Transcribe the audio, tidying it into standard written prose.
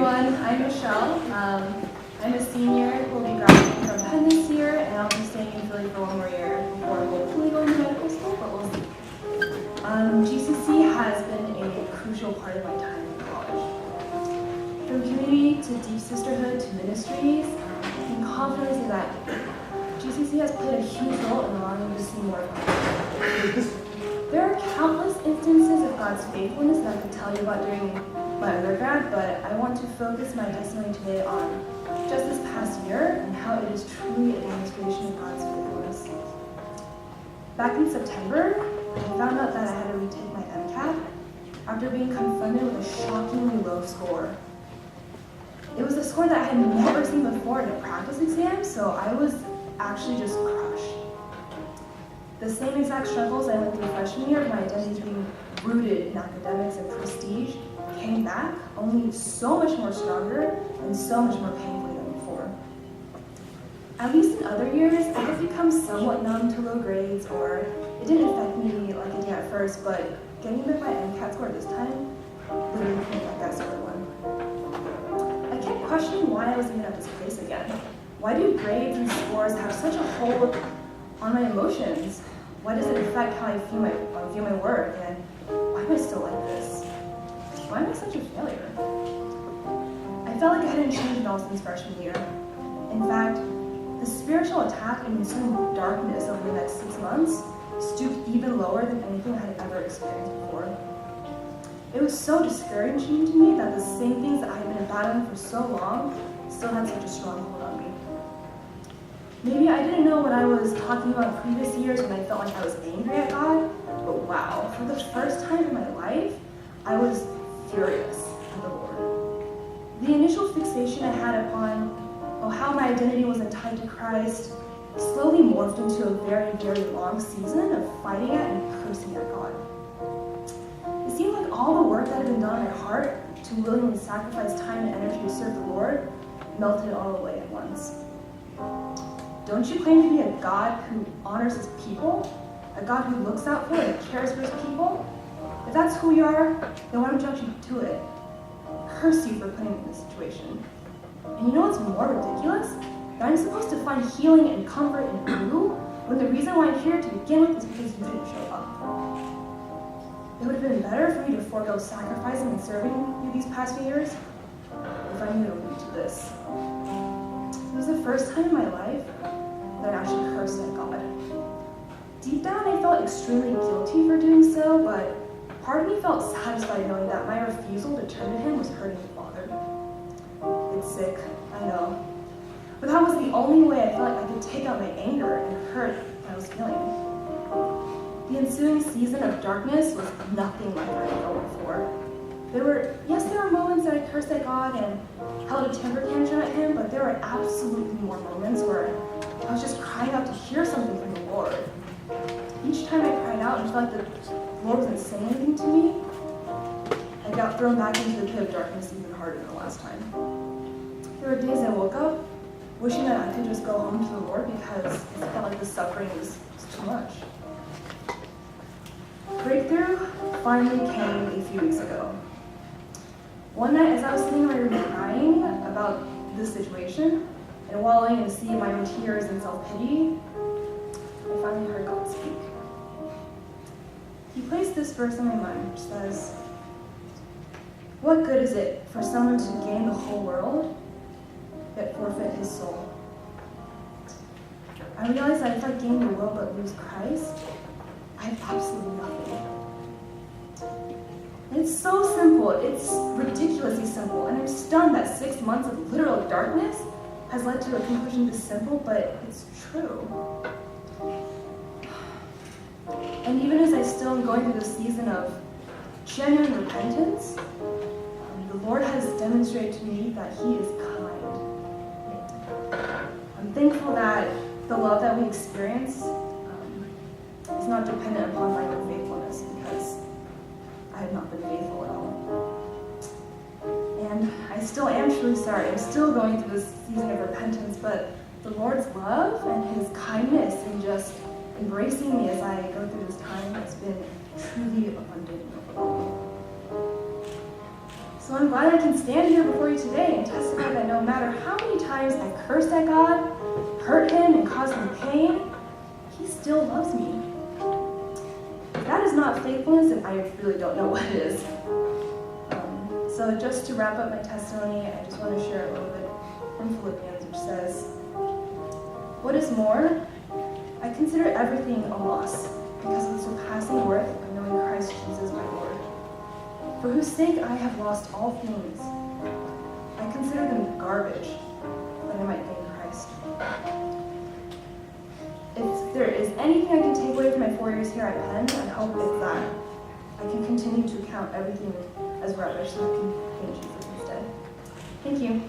everyone. I'm Michelle. I'm a senior who will be graduating from Penn this year, and I'll be staying in Philly for one more year before hopefully going to medical school, but we'll see. GCC has been a crucial part of my time in college. From community to deep sisterhood to ministries, I can confidently say that GCC has played a huge role in allowing me to see more of God. There are countless instances of God's faithfulness that I could tell you about during my undergrad, but I want to focus my testimony today on just this past year and how it is truly a demonstration of God's faithfulness. Back in September, I found out that I had to retake my MCAT after being confronted with a shockingly low score. It was a score that I had never seen before in a practice exam, so I was actually just crushed. The same exact struggles I went through freshman year, my identity being rooted in academics and prestige, came back, only so much more stronger and so much more painfully than before. At least in other years, I had become somewhat numb to low grades, or it didn't affect me like it did at first, but getting back my MCAT score this time literally came like that sort of one. I kept questioning why I was even at this place again. Why do grades and scores have such a hold on my emotions? Why does it affect how I view my work? And why am I still like this? Why am I such a failure? I felt like I hadn't changed at all since freshman year. In fact, the spiritual attack and ensuing darkness over the next 6 months stooped even lower than anything I had ever experienced before. It was so discouraging to me that the same things that I had been battling for so long still had such a strong hold on me. Maybe I didn't know what I was talking about previous years when I felt like I was angry at God, but wow, for the first time in my life, I was furious at the Lord. The initial fixation I had upon how my identity wasn't tied to Christ slowly morphed into a very, very long season of fighting at and cursing at God. It seemed like all the work that had been done in my heart to willingly sacrifice time and energy to serve the Lord melted all away at once. Don't you claim to be a God who honors his people? A God who looks out for and cares for his people? If that's who you are, then why don't you actually do it? Curse you for putting me in this situation. And you know what's more ridiculous? That I'm supposed to find healing and comfort in you, when the reason why I'm here to begin with is because you didn't show up. It would have been better for me to forego sacrificing and serving you these past few years if I knew it would lead to this. It was the first time in my life that I actually cursed at God. Deep down, I felt extremely guilty for doing so, but part of me felt satisfied knowing that my refusal to turn to him was hurting the Father. It's sick, I know. But that was the only way I felt like I could take out my anger and hurt that I was feeling. The ensuing season of darkness was nothing like I had felt before. There were moments that I cursed at God and held a temper tantrum at him, but there were absolutely more moments where I was just crying out to hear something from the Lord. Each time I cried out and felt like the Lord wasn't saying anything to me, I got thrown back into the pit of darkness even harder than the last time. There were days I woke up wishing that I could just go home to the Lord because it felt like the suffering was too much. Breakthrough finally came a few weeks ago. One night, as I was sitting in my room crying about this situation and wallowing in a sea of my own tears and self-pity, I finally heard God speak. He placed this verse on my mind, which says, "What good is it for someone to gain the whole world, yet forfeit his soul?" I realized that if I gain the world but lose Christ, I have absolutely nothing. It's so simple, it's ridiculously simple, and I'm stunned that 6 months of literal darkness has led to a conclusion this simple, but it's true. And even as I still am going through this season of genuine repentance, the Lord has demonstrated to me that he is kind. I'm thankful that the love that we experience is not dependent upon my own faithfulness, because I have not been faithful at all. And I still am truly sorry. I'm still going through this season of repentance, but the Lord's love and his kindness and just embracing me as I go through this time has been truly abundant and overwhelming. So I'm glad I can stand here before you today and testify that no matter how many times I cursed at God, hurt him, and caused him pain, he still loves me. If that is not faithfulness, then I really don't know what is. So just to wrap up my testimony, I just want to share a little bit from Philippians, which says, "What is more, I consider everything a loss because of the surpassing worth of knowing Christ Jesus my Lord, for whose sake I have lost all things. I consider them garbage, that I might gain Christ." If there is anything I can take away from my 4 years here at Penn, I hope it's that I can continue to count everything as rubbish so I can gain Jesus instead. Thank you.